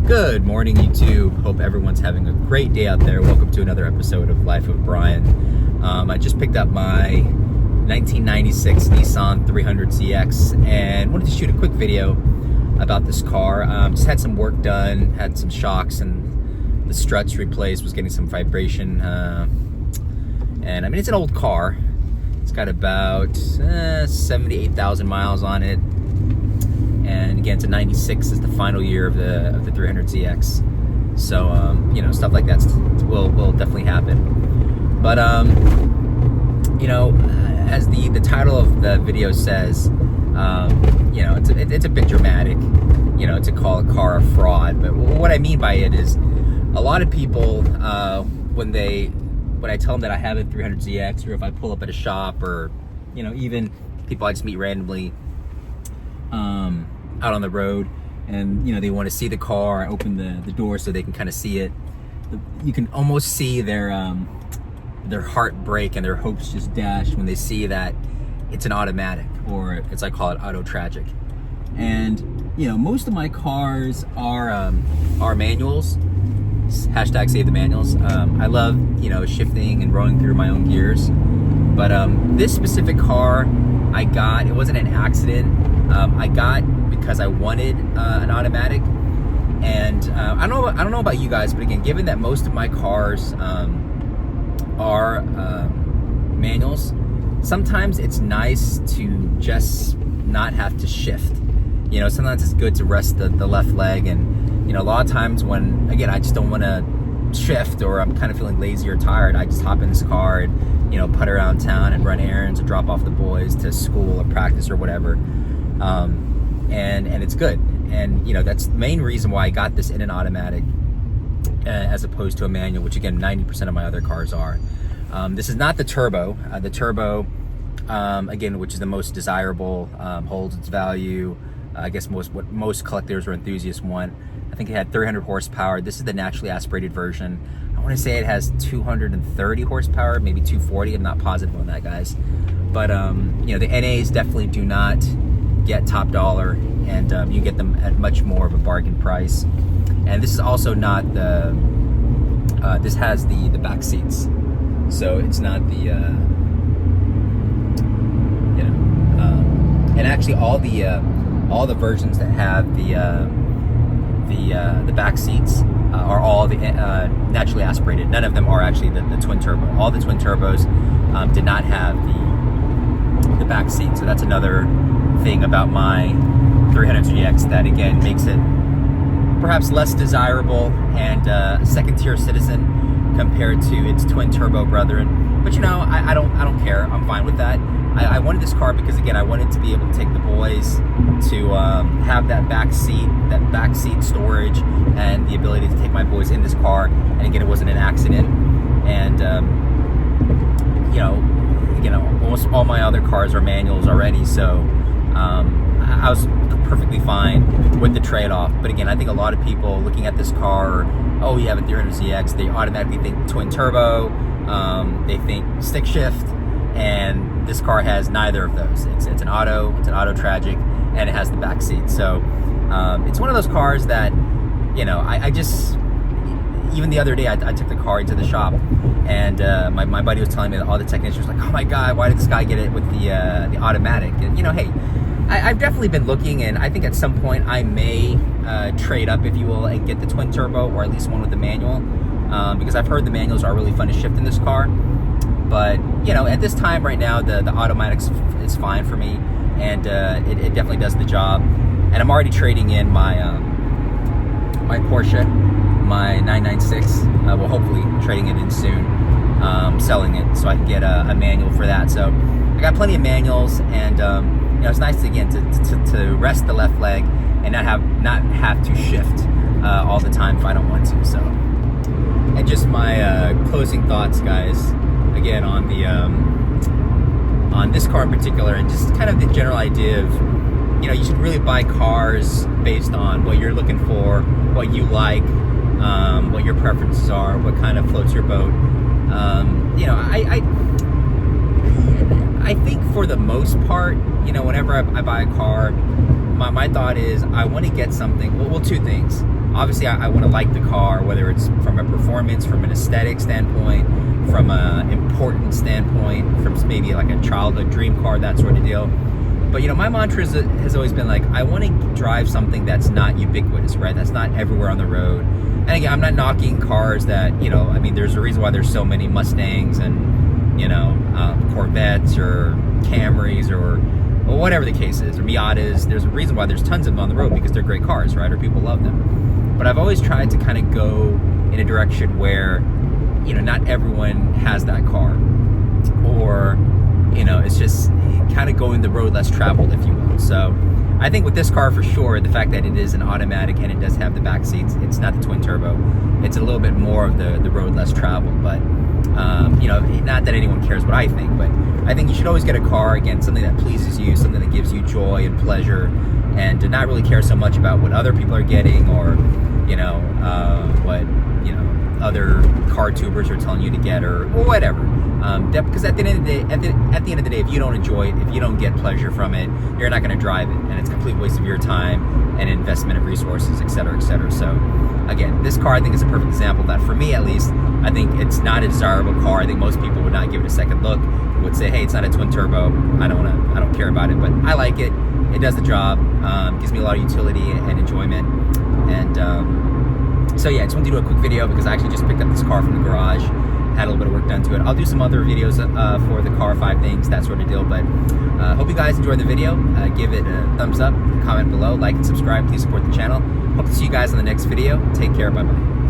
Good morning, YouTube. Hope everyone's having a great day out there. Welcome to another episode of Life of Brian. I just picked up my 1996 Nissan 300ZX and wanted to shoot a quick video about this car. Just had some work done, had some shocks and the struts replaced, was getting some vibration. And I mean, it's an old car. It's got about 78,000 miles on it. And again, it's a 96 is the final year of the 300ZX. So, you know, stuff like that will definitely happen. But, you know, as the title of the video says, you know, it's a bit dramatic, you know, to call a car a fraud. But what I mean by it is a lot of people, when I tell them that I have a 300ZX, or if I pull up at a shop, or, you know, even people I just meet randomly, out on the road, and you know, they want to see the car, I open the door so they can kind of see it. You can almost see their heart break and their hopes just dash when they see that it's an automatic, or as I call it, auto tragic. And you know, most of my cars are manuals. Hashtag save the manuals. I love, you know, shifting and rolling through my own gears. But this specific car I got, it wasn't an accident. I got because I wanted an automatic, and I don't know about you guys, but again, given that most of my cars are manuals, sometimes it's nice to just not have to shift. You know, sometimes it's good to rest the left leg, and you know, a lot of times when, again, I just don't want to shift, or I'm kind of feeling lazy or tired, I just hop in this car and, you know, put around town and run errands or drop off the boys to school or practice or whatever. And it's good. And you know, that's the main reason why I got this in an automatic as opposed to a manual, which again 90% of my other cars are. This is not the turbo. The turbo, again, which is the most desirable, holds its value. I guess what most collectors or enthusiasts want. I think it had 300 horsepower. This is the naturally aspirated version. I want to say it has 230 horsepower, maybe 240. I'm not positive on that, guys. But you know, the NAs definitely do not get top dollar, and you get them at much more of a bargain price. And this is also not the this has the back seats, so it's not the you know, and actually all the versions that have the back seats are all the naturally aspirated. None of them are actually the twin turbo. All the twin turbos did not have the back seat, so that's another thing about my 300ZX that again makes it perhaps less desirable and a second-tier citizen compared to its twin turbo brethren. But you know, I don't care. I'm fine with that. I wanted this car because again, I wanted to be able to take the boys to have that back seat storage, and the ability to take my boys in this car. And again, it wasn't an accident. And you know, almost all my other cars are manuals already, so I was perfectly fine with the trade-off. But again, I think a lot of people looking at this car, oh, you have a 300ZX, they automatically think twin turbo, they think stick shift, and this car has neither of those. It's an auto tragic, and it has the back seat. So it's one of those cars that, you know, I just, even the other day, I took the car into the shop, and my buddy was telling me that all the technicians were like, oh my God, why did this guy get it with the automatic? And you know, hey, I've definitely been looking, and I think at some point I may trade up, if you will, and get the twin turbo, or at least one with the manual, because I've heard the manuals are really fun to shift in this car. But you know, at this time right now, the automatic is fine for me, and it definitely does the job. And I'm already trading in my my Porsche, my 996. Well, hopefully trading it in soon, selling it so I can get a manual for that. So I got plenty of manuals, and you know, it's nice again to rest the left leg and not have to shift all the time if I don't want to. So, and just my closing thoughts, guys. Again, on the on this car in particular, and just kind of the general idea of, you know, you should really buy cars based on what you're looking for, what you like, what your preferences are, what kind of floats your boat. You know, I think for the most part, you know, whenever I buy a car, my thought is I want to get something, well, two things. Obviously, I want to like the car, whether it's from a performance, from an aesthetic standpoint, from an important standpoint, from maybe like a childhood dream car, that sort of deal. But, you know, my mantra has always been like, I want to drive something that's not ubiquitous, right? That's not everywhere on the road. And again, I'm not knocking cars that, you know, I mean, there's a reason why there's so many Mustangs and, you know, Corvettes or Camrys or whatever the case is, or Miatas. There's a reason why there's tons of them on the road, because they're great cars, right? Or people love them. But I've always tried to kind of go in a direction where, you know, not everyone has that car, or, you know, it's just kind of going the road less traveled, if you will. So I think with this car, for sure, the fact that it is an automatic and it does have the back seats, it's not the twin turbo, it's a little bit more of the road less traveled. But you know, not that anyone cares what I think, but I think you should always get a car, again, something that pleases you, something that gives you joy and pleasure, and to not really care so much about what other people are getting, or, you know, what, you know, other car tubers are telling you to get, or whatever. Because at the end of the day, at the end of the day, if you don't enjoy it, if you don't get pleasure from it, you're not going to drive it, and it's a complete waste of your time and investment of resources, et cetera, et cetera. So again, this car, I think, is a perfect example of that. For me, at least, I think it's not a desirable car. I think most people would not give it a second look, would say, hey, it's not a twin turbo, I don't care about it. But I like it. It does the job. Gives me a lot of utility and enjoyment. And so yeah, I just wanted to do a quick video because I actually just picked up this car from the garage, had a little bit of work done to it. I'll do some other videos for the car, 5 things, that sort of deal. But hope you guys enjoyed the video. Give it a thumbs up, comment below, like and subscribe. Please support the channel. Hope to see you guys in the next video. Take care. Bye-bye.